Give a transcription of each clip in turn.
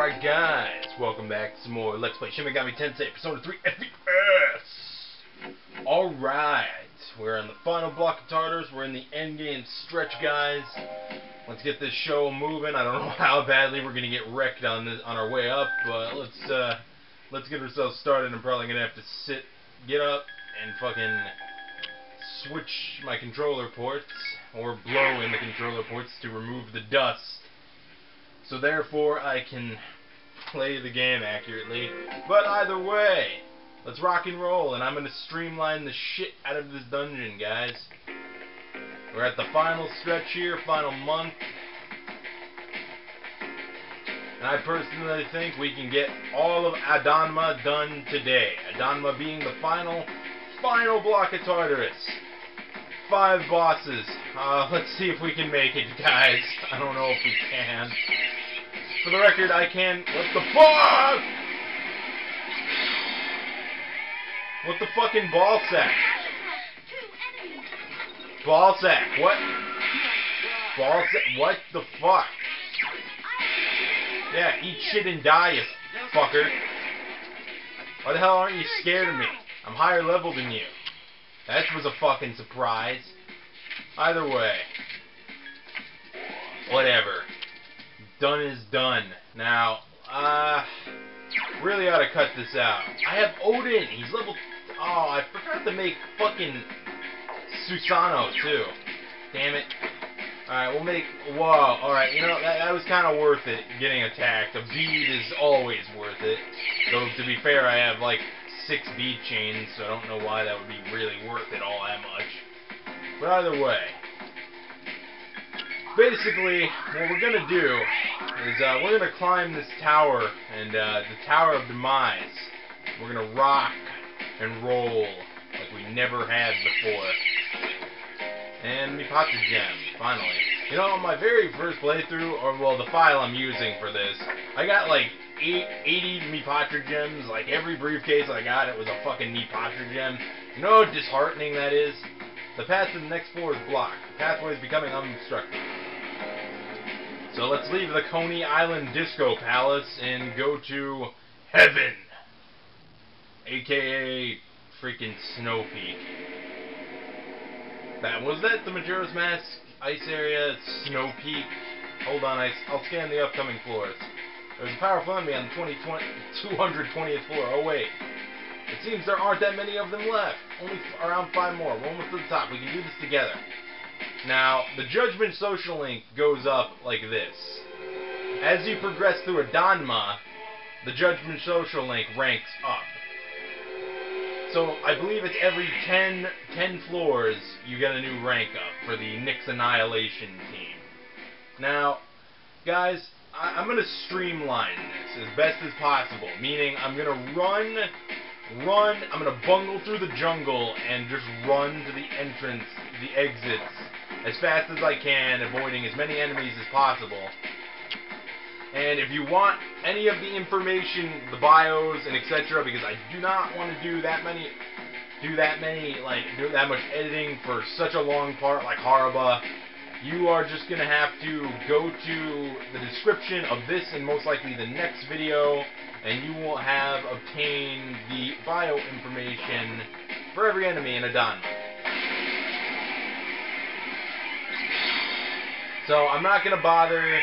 Alright guys, welcome back to some more Let's Play Shin Megami Tensei Episode 3 FES! Alright, we're on the final block of Tartars, we're in the endgame stretch guys. Let's get this show moving. I don't know how badly we're gonna get wrecked on our way up, but let's get ourselves started. I'm probably gonna have to get up and fucking switch my controller ports, or blow in the controller ports to remove the dust. So therefore, I can play the game accurately. But either way, let's rock and roll, and I'm going to streamline the shit out of this dungeon, guys. We're at the final stretch here, final month. And I personally think we can get all of Adanma done today. Adanma being the final block of Tartarus. 5 bosses. Let's see if we can make it, guys. I don't know if we can. For the record, I can... What the fuck? What the fucking ball sack? Ball sack. What? Ball sack. What the fuck? Yeah, eat shit and die, you fucker. Why the hell aren't you scared of me? I'm higher level than you. That was a fucking surprise. Either way. Whatever. Done is done. Now, really ought to cut this out. I have Odin. He's level... Oh, I forgot to make fucking Susano, too. Damn it. Alright, we'll make... Whoa. Alright, you know, that was kind of worth it, getting attacked. A bead is always worth it. Though, to be fair, I have, like, 6 bead chains, so I don't know why that would be really worth it all that much. But either way, basically, what we're going to do is we're going to climb this tower, and the Tower of Demise. We're going to rock and roll like we never had before. And Mipata Gem, finally. You know, on my very first playthrough, or well, the file I'm using for this, I got like 80 Mipata Gems. Like every briefcase I got, it was a fucking Mipata Gem. You know how disheartening that is? The path to the next floor is blocked. The pathway is becoming unobstructed. So let's leave the Coney Island Disco Palace and go to Heaven, aka freaking Snow Peak. Was that the Majora's Mask ice area? It's Snow Peak. Hold on, I'll scan the upcoming floors. There's a powerful enemy on the 220th floor. Oh wait, it seems there aren't that many of them left. Only around 5 more. We're almost to the top. We can do this together. Now, the Judgment Social Link goes up like this. As you progress through Adanma, the Judgment Social Link ranks up. So, I believe it's every 10 floors you get a new rank up for the Nyx Annihilation team. Now, guys, I'm going to streamline this as best as possible. Meaning, I'm going to run, I'm going to bungle through the jungle and just run to the entrance, the exits, as fast as I can, avoiding as many enemies as possible. And if you want any of the information, the bios and etc., because I do not want to do that much editing for such a long part like Haraba, you are just going to have to go to the description of this and most likely the next video, and you will have obtained the bio information for every enemy in Adanma. So I'm not gonna bother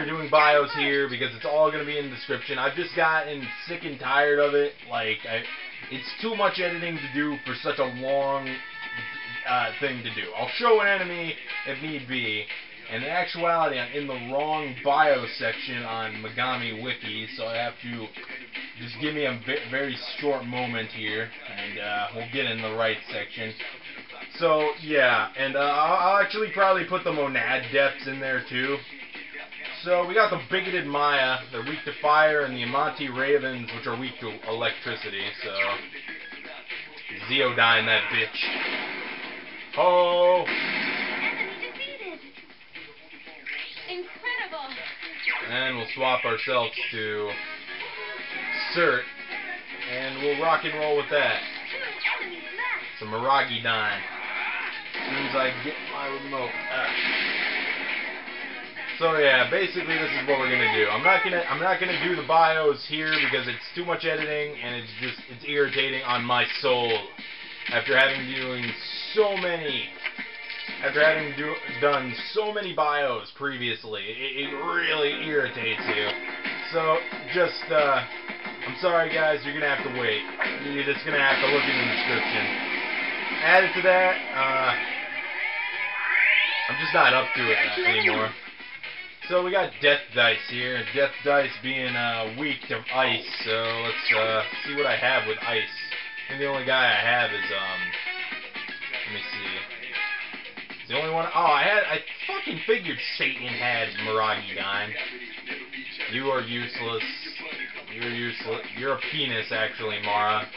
doing bios here because it's all gonna be in the description. I've just gotten sick and tired of it. It's too much editing to do for such a long thing to do. I'll show an enemy if need be. And in actuality, I'm in the wrong bio section on Megami Wiki, so I have to just give me a very short moment here, and we'll get in the right section. So, yeah, and I'll actually probably put the Monad Depths in there, too. So, we got the Bigoted Maya, they're weak to fire, and the Amati Ravens, which are weak to electricity, so... Zeodyne that bitch. Oh! And we'll swap ourselves to Cert, and we'll rock and roll with that. Some Miragi-Dine. As soon as I get my remote. So yeah, basically this is what we're gonna do. I'm not gonna do the bios here because it's too much editing and it's irritating on my soul. After having done so many bios previously, it really irritates you. So just I'm sorry guys, you're gonna have to wait. You're just gonna have to look in the description. Added to that, I'm just not up to it anymore. So we got Death Dice here. Death Dice being weak to ice. So let's see what I have with ice. I think the only guy I have is let me see. The only one. Oh, I fucking figured Satan had Miragi Dime. You are useless. You're useless. You're a penis, actually, Mara.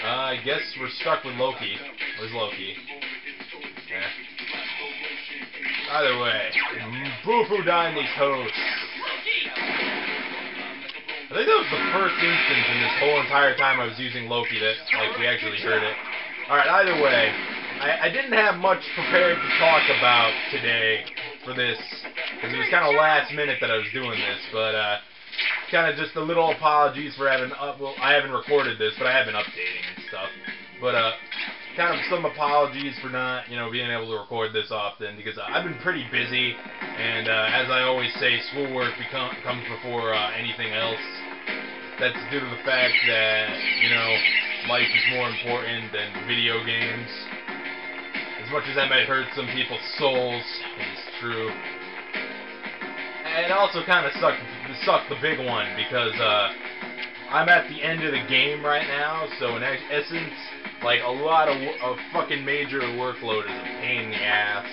I guess we're stuck with Loki. Where's Loki? Yeah. Either way, boo-foo dying these hosts. I think that was the first instance in this whole entire time I was using Loki that, like, we actually heard it. Alright, either way, I didn't have much prepared to talk about today for this, because it was kind of last minute that I was doing this, but, kind of just a little apologies for having, well, I haven't recorded this, but I have been updating and stuff, but, kind of some apologies for not, being able to record this often, because I've been pretty busy, and as I always say, schoolwork comes before anything else. That's due to the fact that, life is more important than video games. As much as that might hurt some people's souls, it is true. And it also kind of sucked the big one, because I'm at the end of the game right now, so in essence, like, a lot of fucking major workload is a pain in the ass.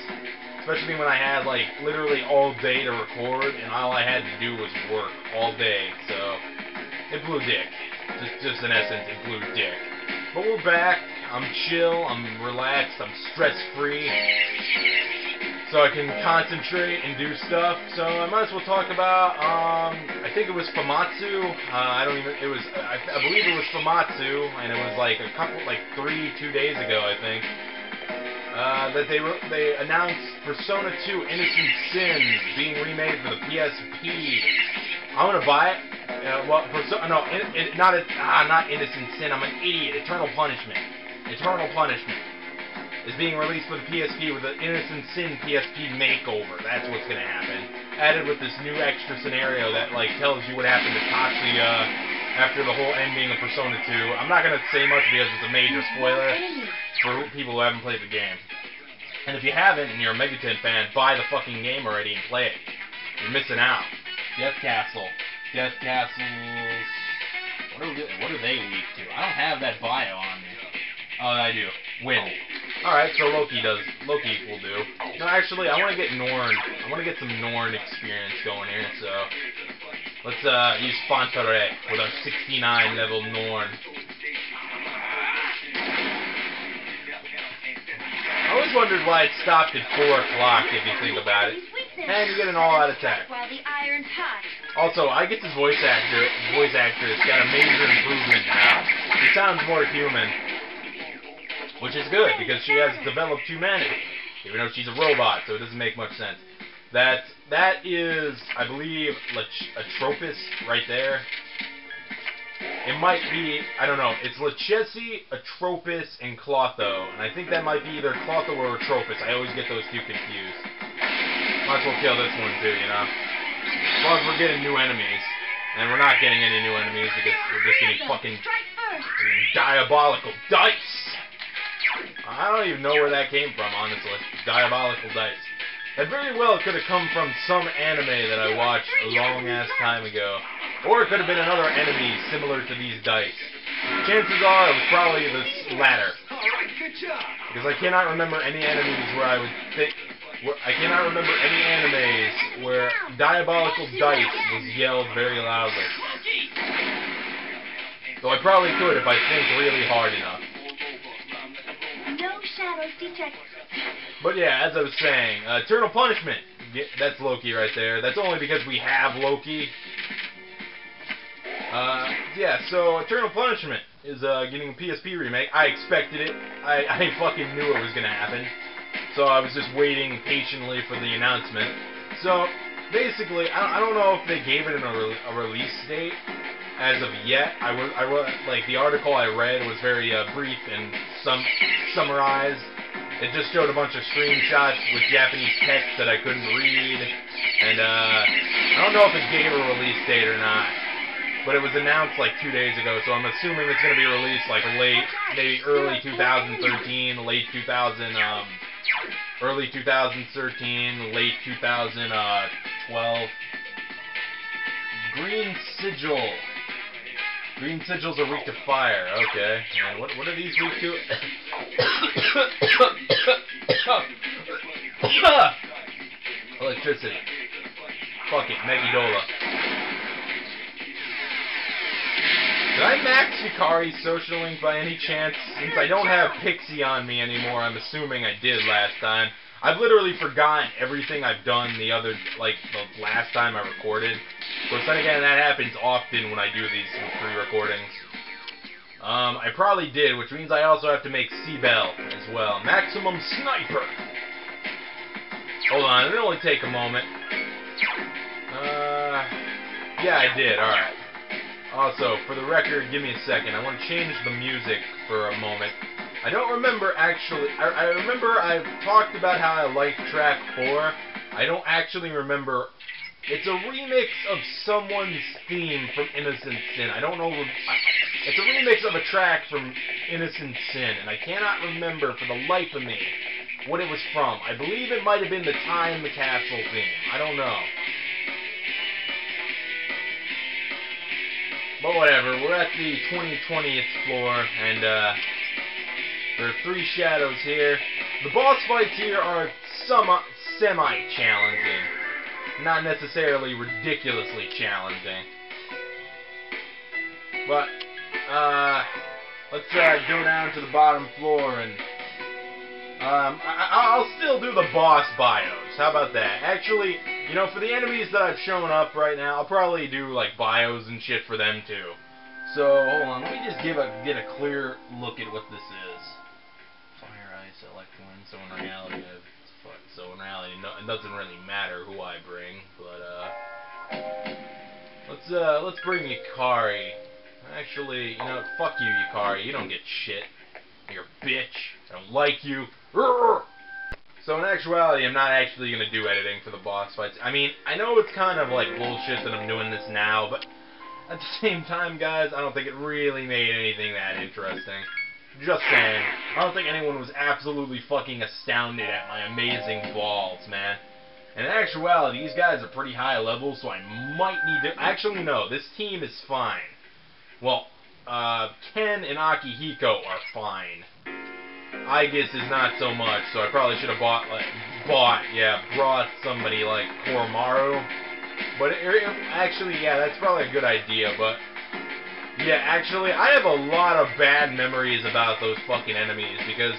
Especially when I had, like, literally all day to record, and all I had to do was work all day, so it blew dick. Just in essence, it blew dick. But we're back. I'm chill, I'm relaxed, I'm stress-free, so I can concentrate and do stuff. So I might as well talk about, I think it was Famitsu. I believe it was Famitsu, and it was like 2 days ago, I think, that they announced Persona 2 Innocent Sin being remade for the PSP. I'm gonna buy it. Not Innocent Sin. I'm an idiot. Eternal Punishment. Eternal Punishment is being released for the PSP with an Innocent Sin PSP makeover. That's what's gonna happen. Added with this new extra scenario that, like, tells you what happened to Tatsuya after the whole ending of Persona 2. I'm not gonna say much because it's a major spoiler for people who haven't played the game. And if you haven't and you're a Megaten fan, buy the fucking game already and play it. You're missing out. Death Castle. Death Castles. What are they weak to? I don't have that bio on me. Oh, I do. Wind. Alright, so Loki will do. No, actually, I want to get Norn. I want to get some Norn experience going here, so let's use Fantare with our 69 level Norn. I always wondered why it stopped at 4 o'clock, if you think about it. And you get an all-out attack. Also, I get this voice actress got a major improvement now. She sounds more human, which is good, because she has developed humanity, even though she's a robot, so it doesn't make much sense. That is, I believe, Atropis right there. It might be, I don't know, it's Lachesis, Atropis, and Clotho, and I think that might be either Clotho or Atropis. I always get those two confused. Might as well kill this one too, As long as we're getting new enemies. And we're not getting any new enemies because we're just getting fucking diabolical dice. I don't even know where that came from, honestly. Diabolical dice. That very well could have come from some anime that I watched a long-ass time ago. Or it could have been another enemy similar to these dice. Chances are it was probably this latter. Because I cannot remember any enemies where I would think... I cannot remember any animes where diabolical dice was yelled very loudly. So I probably could if I think really hard enough. No shadows detected. But yeah, as I was saying, Eternal Punishment. That's Loki right there. That's only because we have Loki. Yeah, so Eternal Punishment is getting a PSP remake. I expected it. I fucking knew it was going to happen. So I was just waiting patiently for the announcement. So, basically, I don't know if they gave it a release date as of yet. I was like, the article I read was very brief and summarized. It just showed a bunch of screenshots with Japanese text that I couldn't read, and I don't know if it gave a release date or not, but it was announced like 2 days ago, so I'm assuming it's going to be released like late, maybe early 2013, early 2013, late 2012. Green Sigil. Green Sigils are weak to fire. Okay. And what are these weak to? Electricity. Fuck it, Megidola. Did I max Yukari's social link by any chance? Since I don't have Pixie on me anymore, I'm assuming I did last time. I've literally forgotten everything I've done the last time I recorded. Of course, then again, that happens often when I do these pre-recordings. I probably did, which means I also have to make C-Bell as well. Maximum Sniper! Hold on, it'll only take a moment. Yeah, I did, alright. Also, for the record, give me a second. I want to change the music for a moment. I don't remember actually. I remember I've talked about how I like track 4. I don't actually remember. It's a remix of someone's theme from Innocent Sin. I don't know. It's a remix of a track from Innocent Sin, and I cannot remember for the life of me what it was from. I believe it might have been the Time the Castle theme. I don't know. But whatever, we're at the 20th floor, and there are 3 shadows here. The boss fights here are semi-challenging. Not necessarily ridiculously challenging. But, let's go down to the bottom floor, and I'll still do the boss bios. How about that? Actually, you know, for the enemies that I've shown up right now, I'll probably do, like, bios and shit for them, too. So, hold on, let me just get a clear look at what this is. Fire, ice, electron, so in reality, no, it doesn't really matter who I bring, but, let's bring Yukari. Actually, you know, fuck you, Yukari, you don't get shit. You're a bitch. I don't like you. So in actuality, I'm not actually going to do editing for the boss fights. I mean, I know it's kind of like bullshit that I'm doing this now, but at the same time, guys, I don't think it really made anything that interesting. Just saying. I don't think anyone was absolutely fucking astounded at my amazing balls, man. And in actuality, these guys are pretty high level, so I might need to... Actually, no, this team is fine. Well, Ken and Akihiko are fine. Aegis is not so much, so I probably should have brought somebody like Koromaru. But actually, yeah, that's probably a good idea, but... Yeah, actually, I have a lot of bad memories about those fucking enemies, because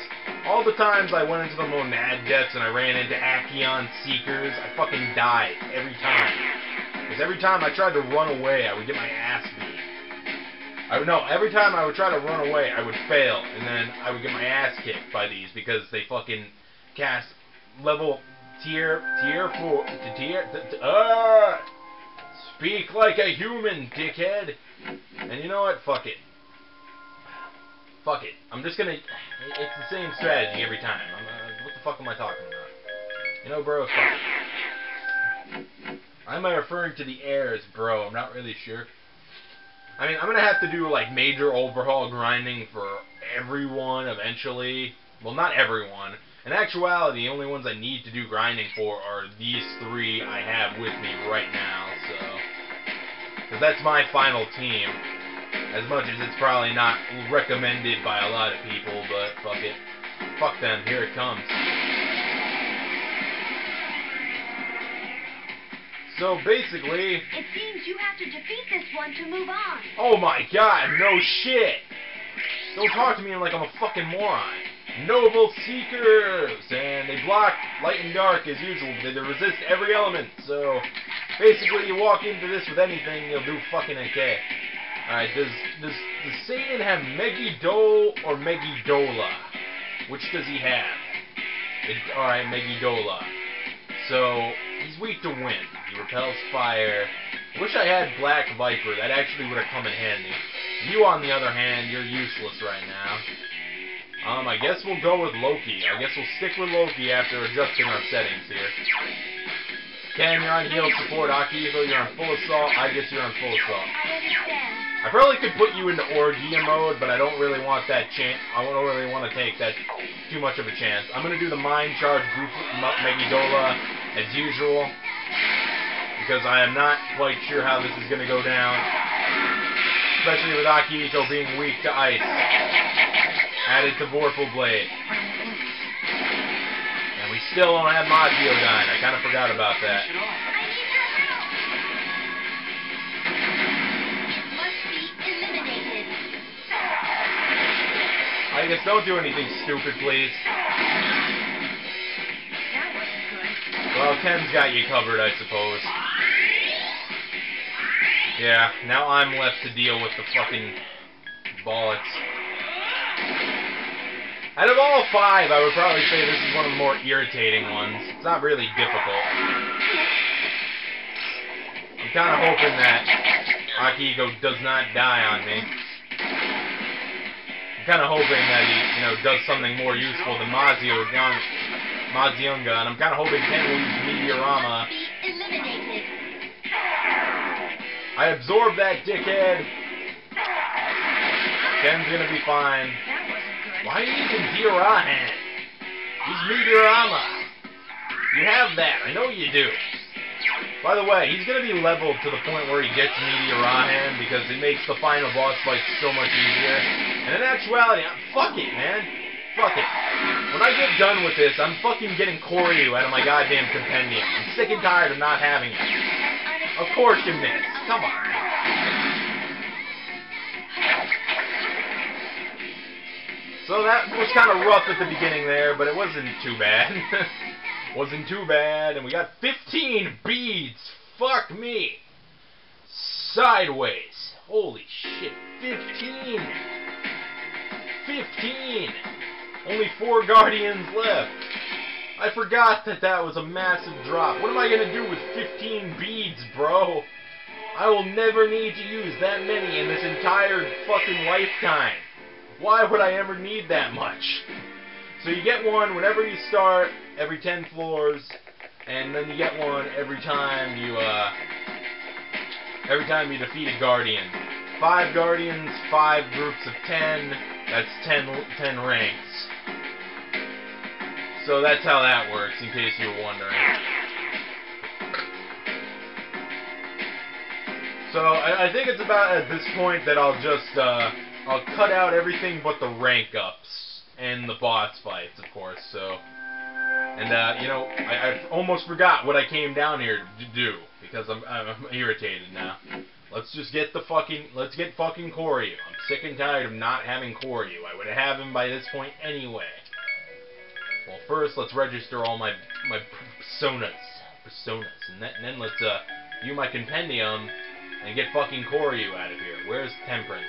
all the times I went into the Monad Depths and I ran into Acheon Seekers, I fucking died every time. Because every time I tried to run away, I would get my ass beat. Every time I would try to run away, I would fail, and then I would get my ass kicked by these, because they fucking cast level tier 4, speak like a human, dickhead. And you know what? Fuck it. Fuck it. I'm just gonna... It's the same strategy every time. What the fuck am I talking about? You know, bro, fuck it. Am I referring to the heirs, bro? I'm not really sure. I mean, I'm gonna have to do, like, major overhaul grinding for everyone eventually. Well, not everyone. In actuality, the only ones I need to do grinding for are these 3 I have with me right now, so... Because that's my final team. As much as it's probably not recommended by a lot of people, but fuck it. Fuck them, here it comes. So basically... It seems you have to defeat this one to move on. Oh my god, no shit! Don't talk to me like I'm a fucking moron. Noble Seekers! And they block light and dark as usual. They resist every element, so... Basically, you walk into this with anything, you'll do fucking okay. Alright, does Satan have Megiddo or Megidola? Which does he have? Alright, Megidola. So, he's weak to wind. He repels fire. I wish I had Black Viper. That actually would have come in handy. You, on the other hand, you're useless right now. I guess we'll go with Loki. I guess we'll stick with Loki after adjusting our settings here. Ken, you're on heal support. Akihiko, you're on full assault. I guess you're on full assault. I understand. I probably could put you into Orgia mode, but I don't really want that chance. I don't really want to take that too much of a chance. I'm going to do the Mind Charge Megidola as usual, because I am not quite sure how this is going to go down, especially with Akihiko being weak to ice. Added to Vorpal Blade. And we still don't have Maziodyne. I kind of forgot about that. I need your help. Must be eliminated. I guess don't do anything stupid, please. That wasn't good. Well, Ken's got you covered, I suppose. Yeah, now I'm left to deal with the fucking bollocks. Out of all 5, I would probably say this is one of the more irritating ones. It's not really difficult. I'm kind of hoping that Akihiko does not die on me. I'm kind of hoping that he, does something more useful than Mazionga, and I'm kind of hoping Ken will use Meteorama. I absorbed that dickhead. Ken's gonna be fine. Why are you using Diorahan? Use Meteorama. You have that. I know you do. By the way, he's going to be leveled to the point where he gets Meteorahan because it makes the final boss fight so much easier. And in actuality, fuck it, man. Fuck it. When I get done with this, I'm fucking getting Koryu out of my goddamn compendium. I'm sick and tired of not having it. Of course you missed. Come on. So that was kind of rough at the beginning there, but it wasn't too bad. Wasn't too bad, and we got 15 beads. Fuck me. Sideways. Holy shit. 15. 15. Only 4 Guardians left. I forgot that was a massive drop. What am I going to do with 15 beads, bro? I will never need to use that many in this entire fucking lifetime. Why would I ever need that much? So you get one whenever you start, every 10 floors, and then you get one every time you defeat a Guardian. 5 Guardians, 5 groups of 10, that's 10 ranks. So that's how that works, in case you were wondering. So I think it's about at this point that I'll just, I'll cut out everything but the rank ups and the boss fights, of course. So, and I almost forgot what I came down here to do because I'm irritated now. Let's get fucking Koryu. I'm sick and tired of not having Koryu. I would have him by this point anyway. Well, first let's register all my personas, and then let's view my compendium and get fucking Koryu out of here. Where's Temperance?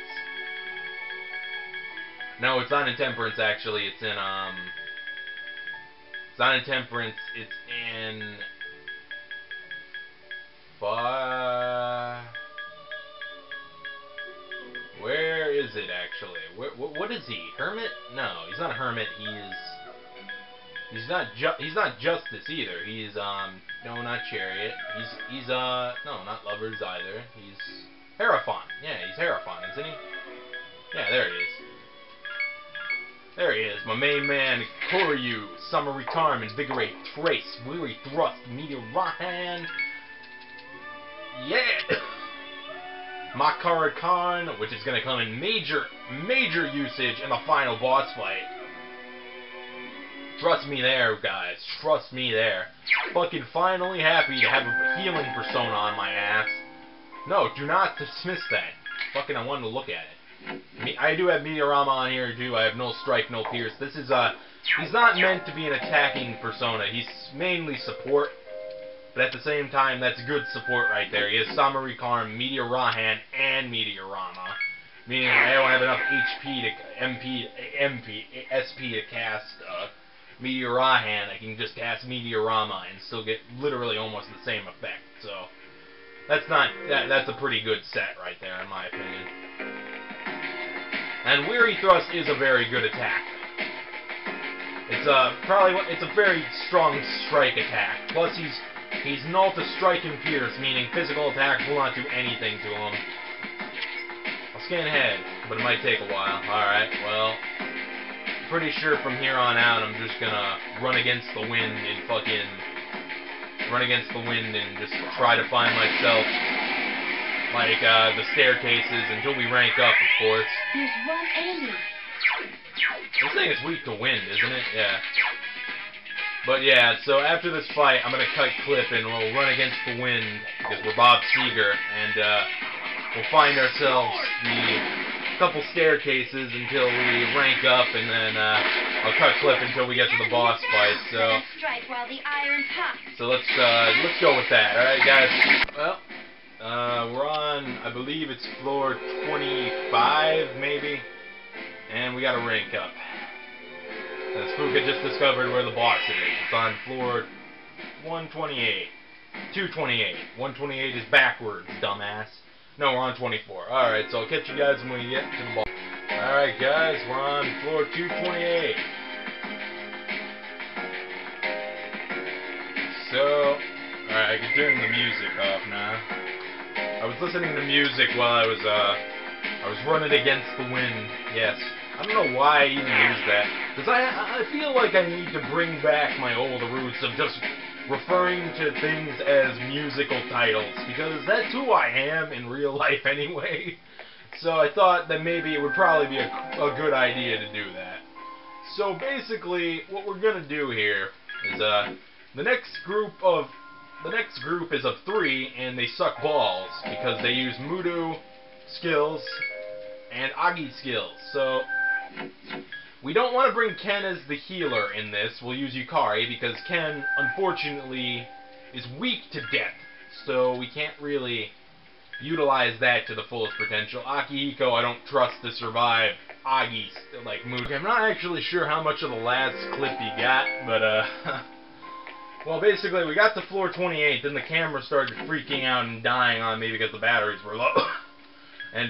No, it's not in Temperance, actually. It's in, it's not in Temperance. It's in... Where is it, actually? What is he? Hermit? No, he's not a hermit. He's not Justice, either. He's, no, not Chariot. He's, no, not Lovers, either. He's Hierophant. Yeah, he's Hierophant, isn't he? Yeah, there he is. There he is, my main man, Koryu, Summary Charm, Invigorate, Trace, Weary Thrust, Meteorahan, yeah! Makara Khan, which is going to come in major usage in the final boss fight. Trust me there, guys, trust me there. Fucking finally happy to have a healing persona on my ass. No, do not dismiss that. Fucking I wanted to look at it. I do have Meteorama on here too. I have no strike, no pierce. This is he's not meant to be an attacking persona. He's mainly support, but at the same time, that's good support right there. He has Summary Karm, Meteorahan, and Meteorama, meaning I don't have enough HP to SP to cast Meteora-hand, I can just cast Meteorama and still get literally almost the same effect. So that's a pretty good set right there, in my opinion. And Weary Thrust is a very good attack. It's a very strong strike attack. Plus he's null to strike and pierce, meaning physical attacks will not do anything to him. I'll scan ahead, but it might take a while. Alright, well, pretty sure from here on out I'm just gonna run against the wind and just try to find myself like the staircases until we rank up, of course. There's one enemy. This thing is weak to wind, isn't it? Yeah. But yeah, so after this fight, I'm gonna cut clip and we'll run against the wind because we're Bob Seger, and we'll find ourselves the couple staircases until we rank up, and then I'll cut clip until we get to the boss fight. So Strike while the iron's hot. So let's go with that. All right, guys. Well, we're on, I believe it's floor 25, maybe, and we got to rank up. Spooka just discovered where the boss is. It's on floor 128. 228. 128 is backwards, dumbass. No, we're on 24. Alright, so I'll catch you guys when we get to the boss. Alright, guys, we're on floor 228. So, alright, I can turn the music off now. I was listening to music while I was running against the wind. Yes. I don't know why I even use that. Because I feel like I need to bring back my old roots of just referring to things as musical titles. Because that's who I am in real life anyway. So I thought that maybe it would probably be a good idea to do that. So basically, what we're going to do here is the next group is of 3, and they suck balls. Because they use Mudu skills and Agi skills. So we don't want to bring Ken as the healer in this. We'll use Yukari because Ken, unfortunately, is weak to death. So we can't really utilize that to the fullest potential. Akihiko, I don't trust to survive Agi's, like, mood. I'm not actually sure how much of the last clip you got, but, well, basically, we got to floor 28, then the camera started freaking out and dying on me because the batteries were low. And,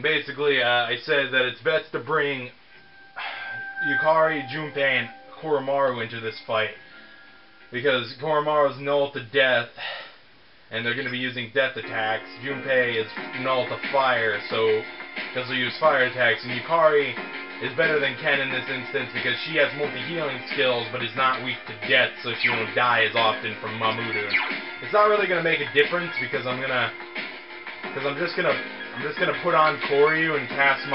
basically, I said that it's best to bring Yukari, Junpei, and Koromaru into this fight because Koromaru's null to death, and they're going to be using death attacks. Junpei is null to fire, so because they'll use fire attacks, and Yukari is better than Ken in this instance because she has multi-healing skills, but is not weak to death, so she won't die as often from Mamudu. It's not really gonna make a difference because I'm just gonna put on Koryu and cast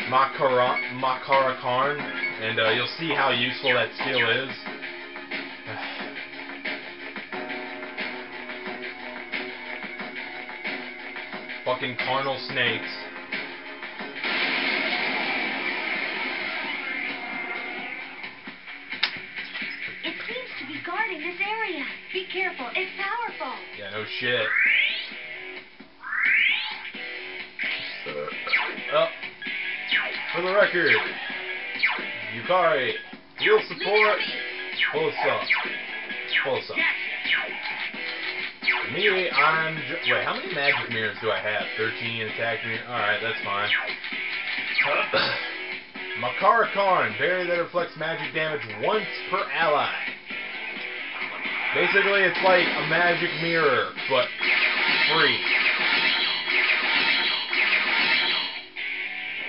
Makara-Karn, and you'll see how useful that skill is. Fucking carnal snakes. It seems to be guarding this area. Be careful, it's powerful. Yeah, no shit. Oh, for the record, Yukari, heal support, full assault. Full assault. Me, wait, how many magic mirrors do I have? 13 attack mirrors? Alright, that's fine. Makara Karn, barrier that reflects magic damage once per ally. Basically, it's like a magic mirror, but free.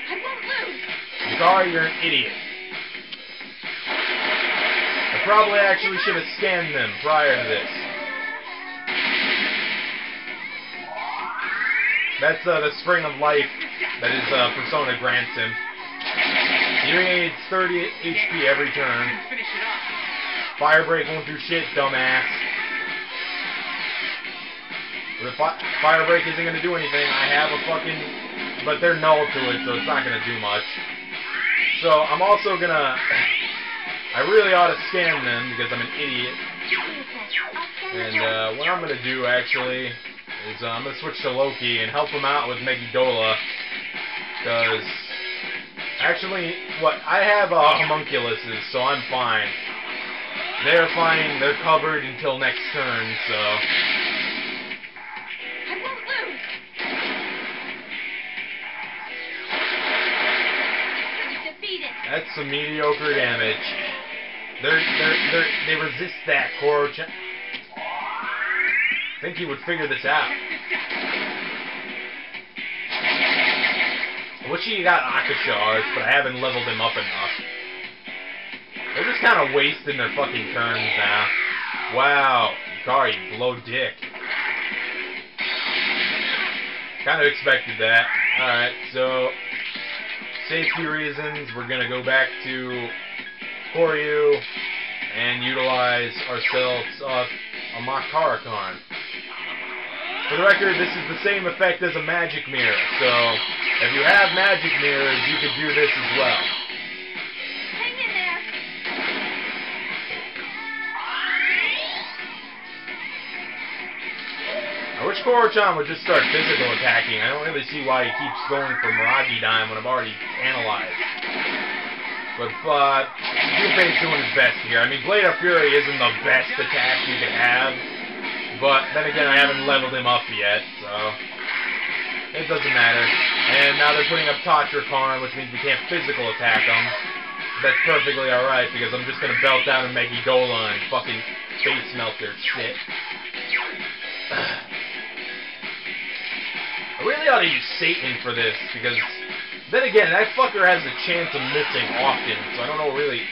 I won't lose. Yukari, you're an idiot. I probably actually should have scanned them prior to this. That's the spring of life that his persona grants him. He regains 30 HP every turn. Fire break won't do shit, dumbass. Fire break isn't going to do anything. I have a fucking... But they're null to it, so it's not going to do much. So I'm also going to... I really ought to scan them because I'm an idiot. And what I'm going to do, actually... is I'm going to switch to Loki and help him out with Megidola. Because, actually, I have homunculuses, so I'm fine. They're fine, they're covered until next turn, so... I won't lose. Defeated. That's some mediocre damage. They resist that, Koro-chan. I think he would figure this out. I wish he got Akashards, but I haven't leveled him up enough. They're just kind of wasting their fucking turns now. Wow, Yukari, you blow dick. Kind of expected that. Alright, so... safety reasons, we're gonna go back to Koryu and utilize ourselves a Makarakan. For the record, this is the same effect as a magic mirror, so if you have magic mirrors, you can do this as well. Hang in there. I wish Koro-chan would just start physical attacking. I don't really see why he keeps going for Miragi Dime when I've already analyzed. But Junpei's doing his best here. I mean, Blade of Fury isn't the best attack you can have, but then again, I haven't leveled him up yet, so it doesn't matter. And now they're putting up Tatrakarn, which means we can't physical attack them. That's perfectly alright, because I'm just gonna belt down a Megidola and fucking face melt their shit. I really ought to use Satan for this, because then again, that fucker has a chance of missing often, so I don't really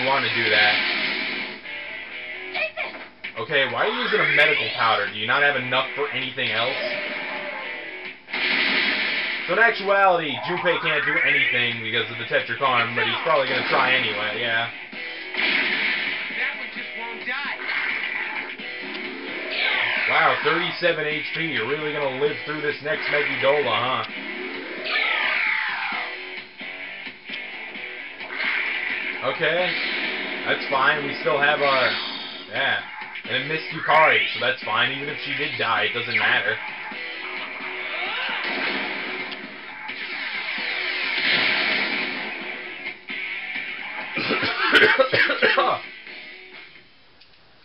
want to do that. Okay, why are you using a medical powder? Do you not have enough for anything else? So in actuality, Junpei can't do anything because of the Tetrakarn, but he's probably going to try anyway, yeah. That one just won't die. Wow, 37 HP. You're really going to live through this next Megidola, huh? Okay, that's fine. We still have our... yeah. And it missed Yukari, so that's fine. Even if she did die, it doesn't matter.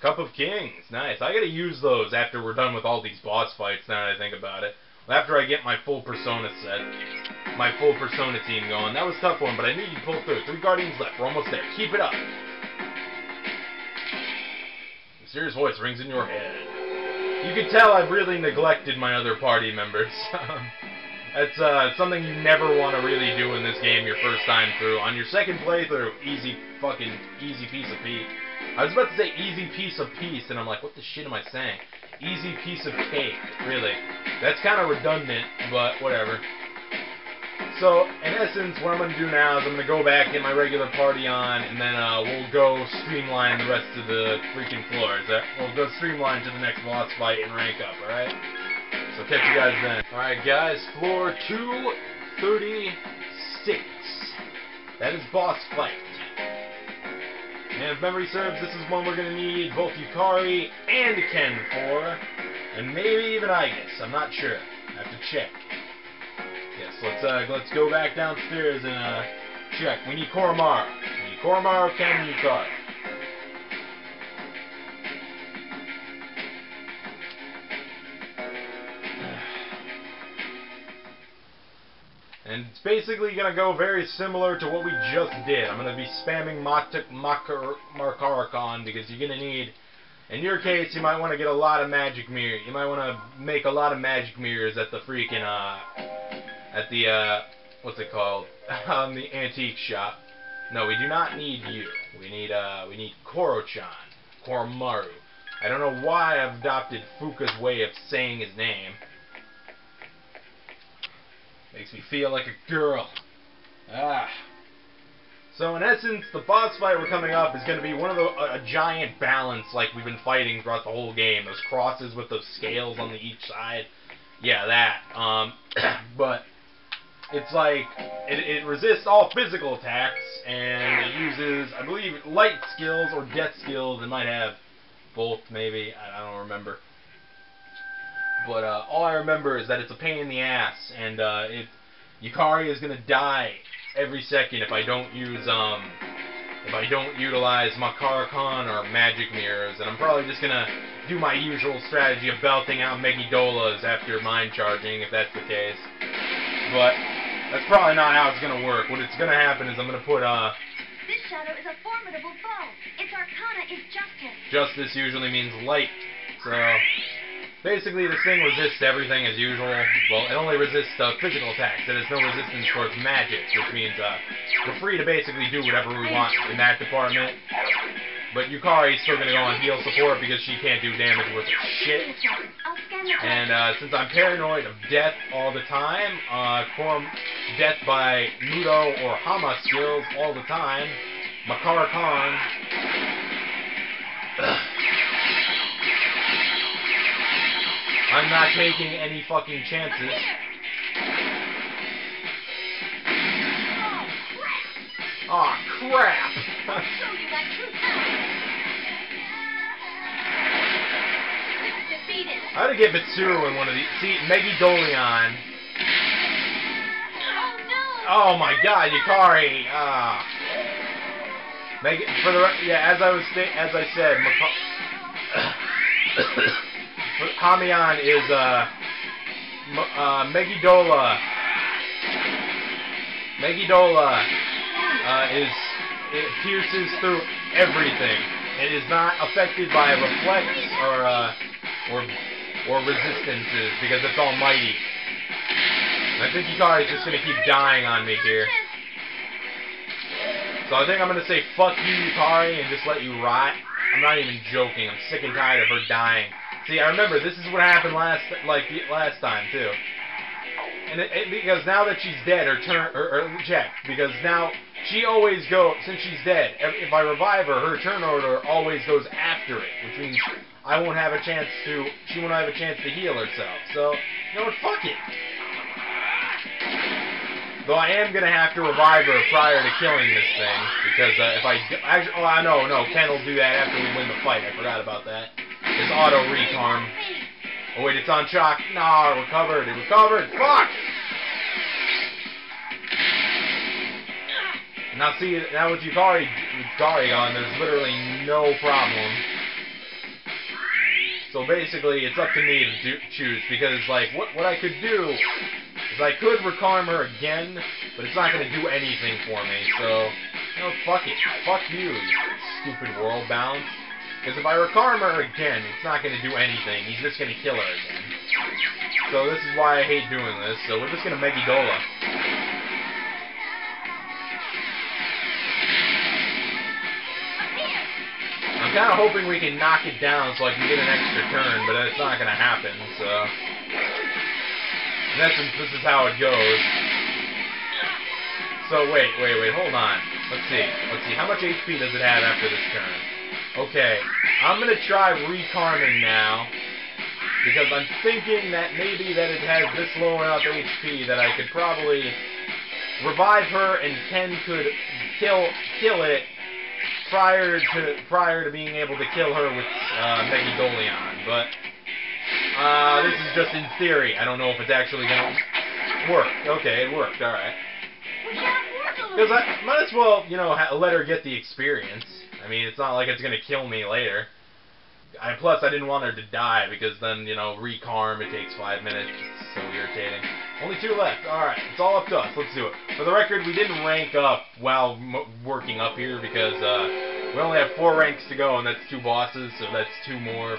Cup of Kings. Nice. I gotta use those after we're done with all these boss fights, now that I think about it. After I get my full Persona set. My full Persona team going. That was a tough one, but I knew you'd pull through. 3 Guardians left. We're almost there. Keep it up. A mysterious voice rings in your head. You can tell I've really neglected my other party members. That's something you never want to really do in this game your first time through. On your second playthrough, easy piece of peach. I was about to say easy piece of peace, and I'm like, what the shit am I saying? Easy piece of cake, really. That's kind of redundant, but whatever. So, in essence, what I'm going to do now is I'm going to go back, get my regular party on, and then we'll go streamline the rest of the freaking floors. We'll go streamline to the next boss fight and rank up, alright? So catch you guys then. Alright guys, floor 236. That is boss fight. And if memory serves, this is one we're going to need both Yukari and Ken for. And maybe even Aigis. I'm not sure. I have to check. Yes, let's go back downstairs and check. We need Koromaru. We need Koromaru, Ken, and Yukari. And it's basically going to go very similar to what we just did. I'm going to be spamming Makarakan because you're going to need, in your case, you might want to get a lot of magic mirrors. You might want to make a lot of magic mirrors at the freaking, at the, what's it called? The antique shop. No, we do not need you. We need Koro-chan. Koromaru. I don't know why I've adopted Fuka's way of saying his name. Makes me feel like a girl. So in essence, the boss fight we're coming up is going to be one of a giant balance like we've been fighting throughout the whole game. Those crosses with those scales on each side. Yeah, that. But it's like, it resists all physical attacks, and it uses, I believe, light skills or death skills. It might have both, maybe. I don't remember. But all I remember is that it's a pain in the ass, and Yukari is gonna die every second if I don't use utilize Makara-Kan or magic mirrors, and I'm probably just gonna do my usual strategy of belting out Megidolas after mind charging, if that's the case. But that's probably not how it's gonna work. What it's gonna happen is I'm gonna put This shadow is a formidable foe. Its arcana is justice. Justice usually means light, so basically this thing resists everything as usual. Well, it only resists physical attacks. It has no resistance towards magic, which means we're free to basically do whatever we want in that department. But Yukari's still gonna go on heal support because she can't do damage with shit. And since I'm paranoid of death all the time, death by Mudo or Hama skills all the time, Makara-Kan. I'm not taking any fucking chances. Aw, crap! I'll show you my true power. Defeated. I ought to get Mitsuru in one of these. See, Megidolion. Oh no! Oh my god, Yukari! As I said, Hamion is Megidola. Megidola it pierces through everything. It is not affected by reflex or resistances because it's almighty. And I think Yukari's just gonna keep dying on me here. So I think I'm gonna say fuck you, Yukari, and just let you rot. I'm not even joking. I'm sick and tired of her dying. See, I remember this is what happened last time too. And because now that she's dead, because now she always goes, since she's dead, if I revive her, her turn order always goes after it, which means she won't have a chance to heal herself. So, you know what, fuck it. Though I am gonna have to revive her prior to killing this thing, because no, Ken will do that after we win the fight. I forgot about that. His auto recarm. Oh wait, it's on shock. No, it recovered. It recovered. Fuck! Now see, now with Yukari on, there's literally no problem. So basically, it's up to me to choose, because like what I could do is I could recarm her again, but it's not going to do anything for me. So, you know, fuck it. Fuck you stupid world balance. Because if I recarm her again, it's not going to do anything. He's just going to kill her again. So this is why I hate doing this. So we're just going to Megidola. I'm kind of hoping we can knock it down so I can get an extra turn, but it's not going to happen. So in essence, this is how it goes. So wait, hold on. Let's see. How much HP does it have after this turn? Okay, I'm gonna try recarming now, because I'm thinking that maybe that it has this low enough HP that I could probably revive her and Ken could kill it prior to being able to kill her with Megidolion. But this is just in theory. I don't know if it's actually gonna work. Okay, it worked. All right. Because I might as well, you know, let her get the experience. I mean, it's not like it's going to kill me later. Plus, I didn't want her to die, because then, you know, recarm, it takes 5 minutes. It's so irritating. Only 2 left. Alright, it's all up to us. Let's do it. For the record, we didn't rank up while working up here, because we only have 4 ranks to go, and that's 2 bosses, so that's 2 more.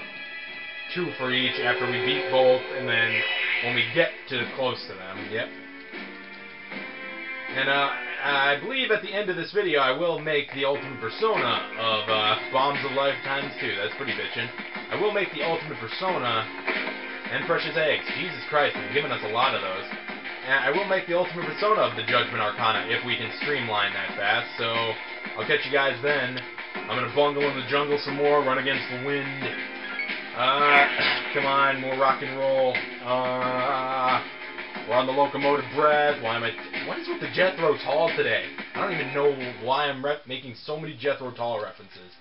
2 for each after we beat both, and then when we get to close to them. Yep. And I believe at the end of this video I will make the ultimate persona of Bombs of Life times 2. That's pretty bitchin'. I will make the ultimate persona and Precious Eggs. Jesus Christ, they've given us a lot of those. And I will make the ultimate persona of the Judgment Arcana if we can streamline that fast. So I'll catch you guys then. I'm gonna bungle in the jungle some more, run against the wind. Come on, more rock and roll. We're on the locomotive breath. What is with the Jethro Tull today? I don't even know why I'm making so many Jethro Tull references.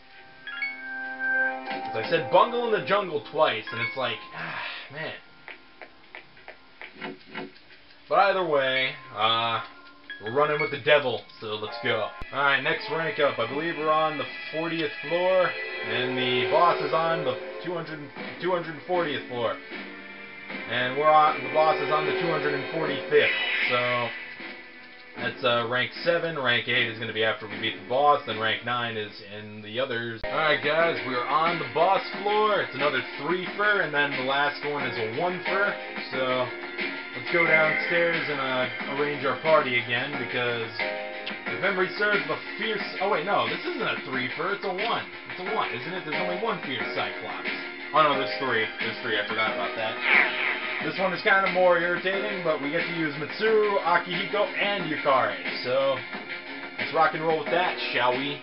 As I said bungle in the jungle twice, and it's like, man. But either way, we're running with the devil, so let's go. Alright, next rank up. I believe we're on the 40th floor, and the boss is on the 240th floor. And the boss is on the 245th, so that's rank 7. Rank 8 is going to be after we beat the boss, then rank 9 is in the others. Alright guys, we're on the boss floor. It's another 3-fer, and then the last one is a 1-fer, so let's go downstairs and arrange our party again, because if memory serves, the fierce... Oh wait, no, this isn't a 3-fer, it's a 1. It's a 1, isn't it? There's only one fierce Cyclops. Oh no, there's 3. There's 3, I forgot about that. This one is kind of more irritating, but we get to use Mitsuru, Akihiko, and Yukari. So, let's rock and roll with that, shall we?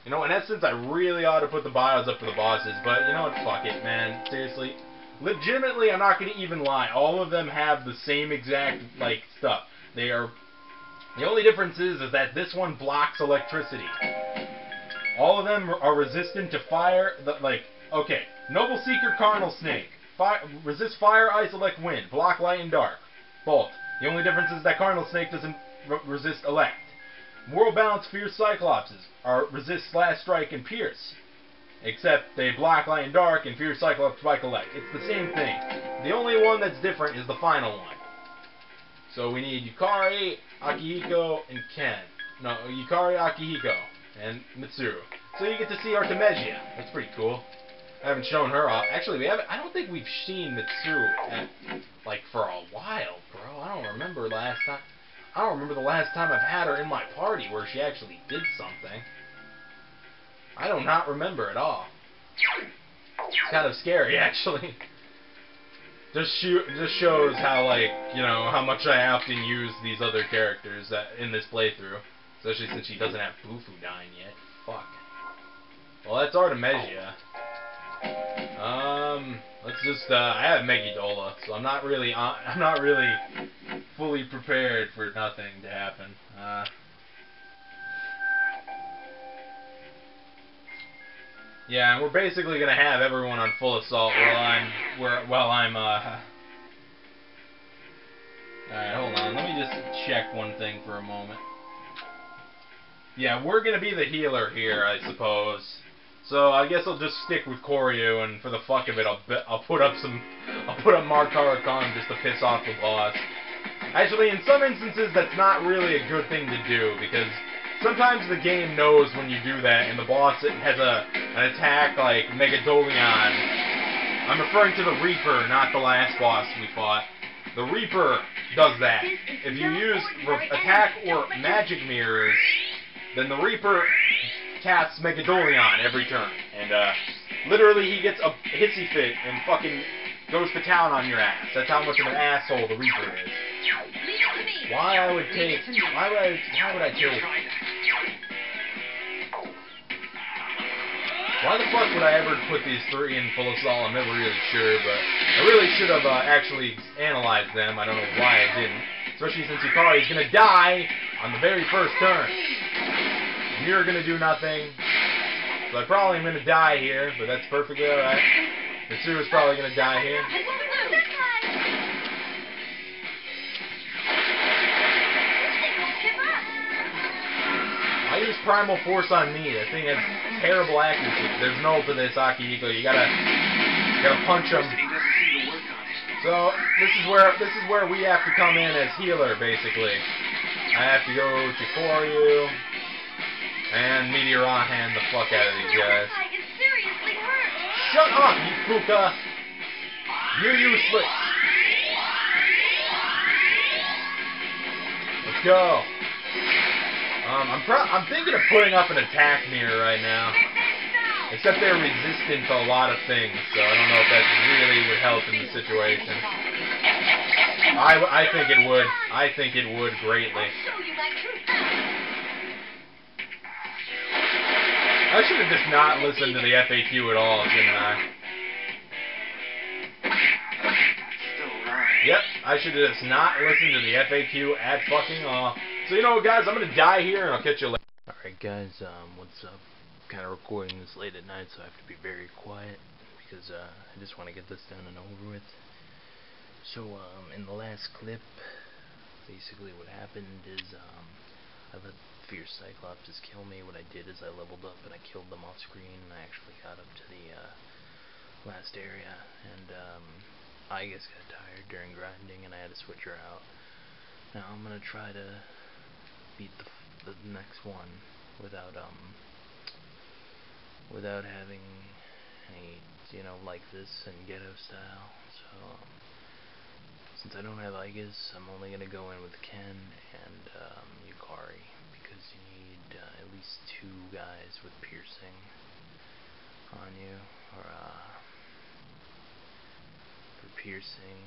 You know, in essence, I really ought to put the bios up for the bosses, but you know what, fuck it, man. Seriously. Legitimately, I'm not going to even lie. All of them have the same exact, like, stuff. They are... The only difference is that this one blocks electricity. All of them are resistant to fire, okay. Noble Seeker, Carnal Snake. Resist fire, ice, elect, wind. Block light and dark. Bolt. The only difference is that Carnal Snake doesn't resist elect. World Balance Fierce Cyclopses resist slash, strike, and pierce. Except they block light and dark, and Fierce Cyclops spike elect. It's the same thing. The only one that's different is the final one. So we need Yukari, Akihiko, and Ken. No, Yukari, Akihiko, and Mitsuru. So you get to see Artemisia. That's pretty cool. I haven't shown her off. Actually, we haven't. I don't think we've seen Mitsuru for a while, bro. I don't remember the last time I've had her in my party where she actually did something. I do not remember at all. It's kind of scary, actually. Just shows how, how much I often use these other characters in this playthrough. Especially since she doesn't have Bufu dying yet. Fuck. Well, that's Artemisia. Let's just, I have Megidola, so I'm not really fully prepared for nothing to happen. Yeah, and we're basically gonna have everyone on full assault while I'm Alright, hold on, let me just check one thing for a moment. Yeah, we're gonna be the healer here, I suppose. So I guess I'll just stick with Koryu, and for the fuck of it, I'll put up Mark Huracan just to piss off the boss. Actually, in some instances, that's not really a good thing to do, because sometimes the game knows when you do that, and the boss has an attack like Megadolion. I'm referring to the Reaper, not the last boss we fought. The Reaper does that. If you use attack or magic mirrors, then the Reaper casts Megadolion every turn, and literally he gets a hissy fit and fucking goes to town on your ass. That's how much of an asshole the Reaper is. Why would I take? Why the fuck would I ever put these 3 in full assault? I'm never really sure, but I really should have actually analyzed them. I don't know why I didn't. Especially since Yukari's gonna die on the very first turn. You're gonna do nothing, so I probably am gonna die here, but that's perfectly alright. Mitsuru's probably gonna die here. I use Primal Force on me. That thing has terrible accuracy. There's no for this Akihiko. You gotta punch him. So this is where we have to come in as healer, basically. I have to go to Koryu and Meteorohan the fuck out of these guys. Shut up, you puka! You're useless. Let's go. I'm thinking of putting up an attack mirror right now. Except they're resistant to a lot of things, so I don't know if that really would help in the situation. I think it would. I think it would greatly. I should have just not listened to the FAQ at all, shouldn't I? Yep, I should have just not listened to the FAQ at fucking all. So you know what, guys, I'm gonna die here and I'll catch you later. Alright guys, what's up? I'm kinda recording this late at night, so I have to be very quiet because I just want to get this done and over with. So, in the last clip, basically what happened is, I let Fierce Cyclops just kill me. What I did is I leveled up and I killed them off screen, and I actually got up to the, last area, and, I guess got tired during grinding, and I had to switch her out. Now I'm gonna try to beat the next one without having any, like this and ghetto style. So, since I don't have Aegis, I'm only gonna go in with Ken and Yukari, because you need at least 2 guys with piercing on you, or for piercing,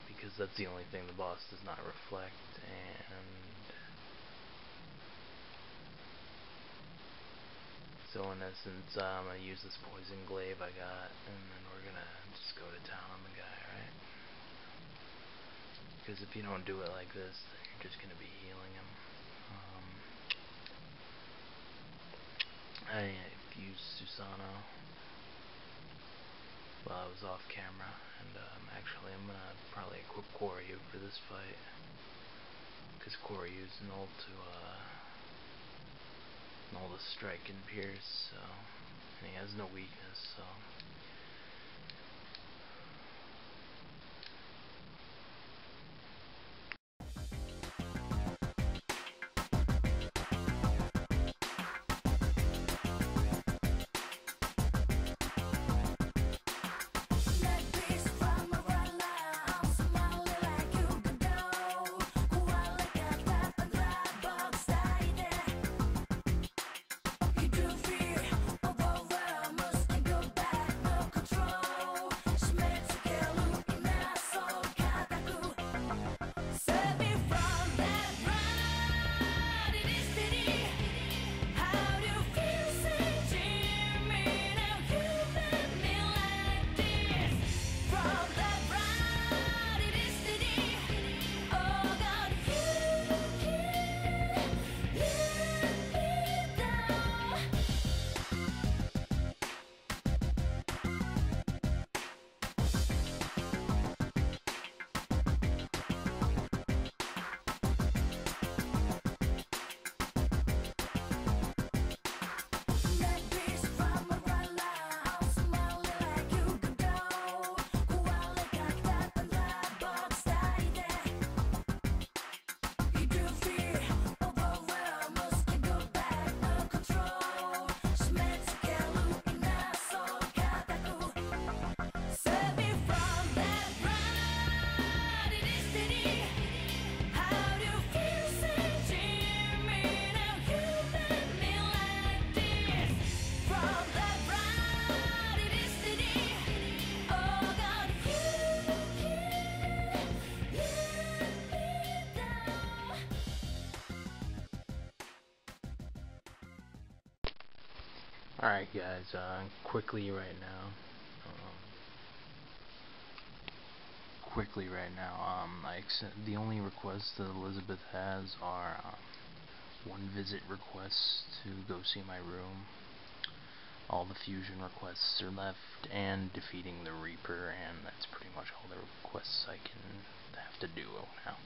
because that's the only thing the boss does not reflect. And so in essence, I'm gonna use this poison glaive I got, and then we're gonna just go to town on the guy, right? Because if you don't do it like this, then you're just gonna be healing him. I used Susano while I was off camera, and actually I'm gonna probably equip Koryu for this fight, because Koryu used null to strike and pierce, so, and he has no weakness, so. Alright guys, quickly right now, the only requests that Elizabeth has are, 1 visit requests to go see my room. All the fusion requests are left, and defeating the Reaper, and that's pretty much all the requests I can have to do now.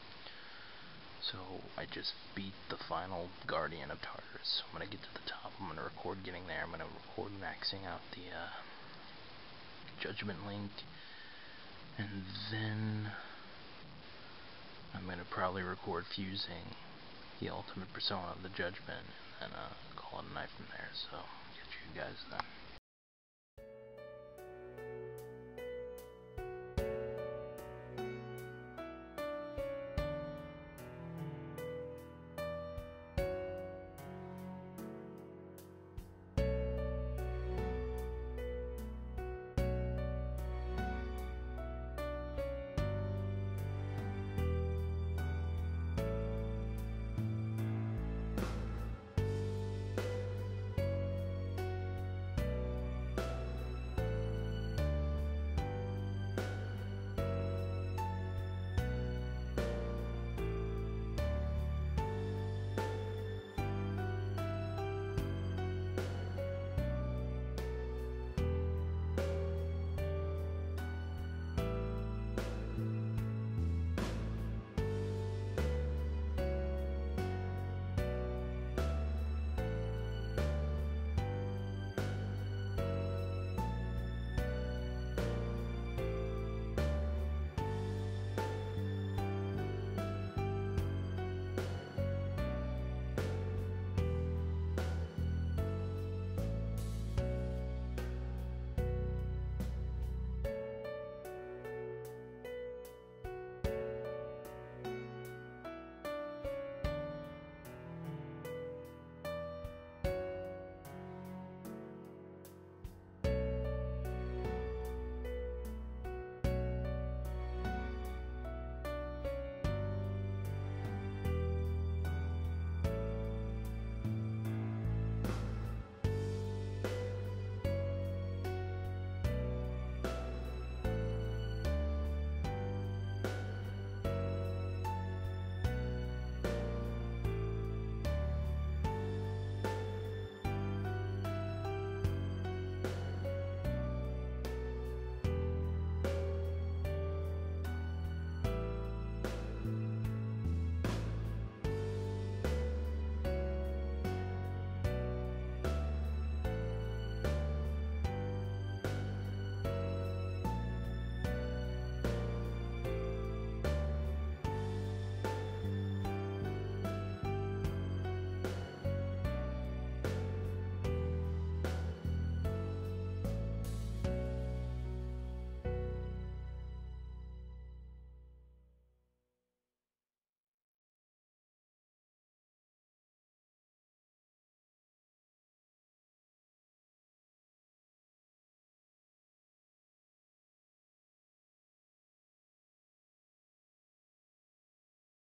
So, I just beat the final Guardian of Tartarus. I'm gonna get to the top, I'm gonna record getting there, I'm gonna record maxing out the, Judgment Link, and then I'm gonna probably record fusing the ultimate persona of the Judgment, and then, call it a night from there, so, catch you guys then.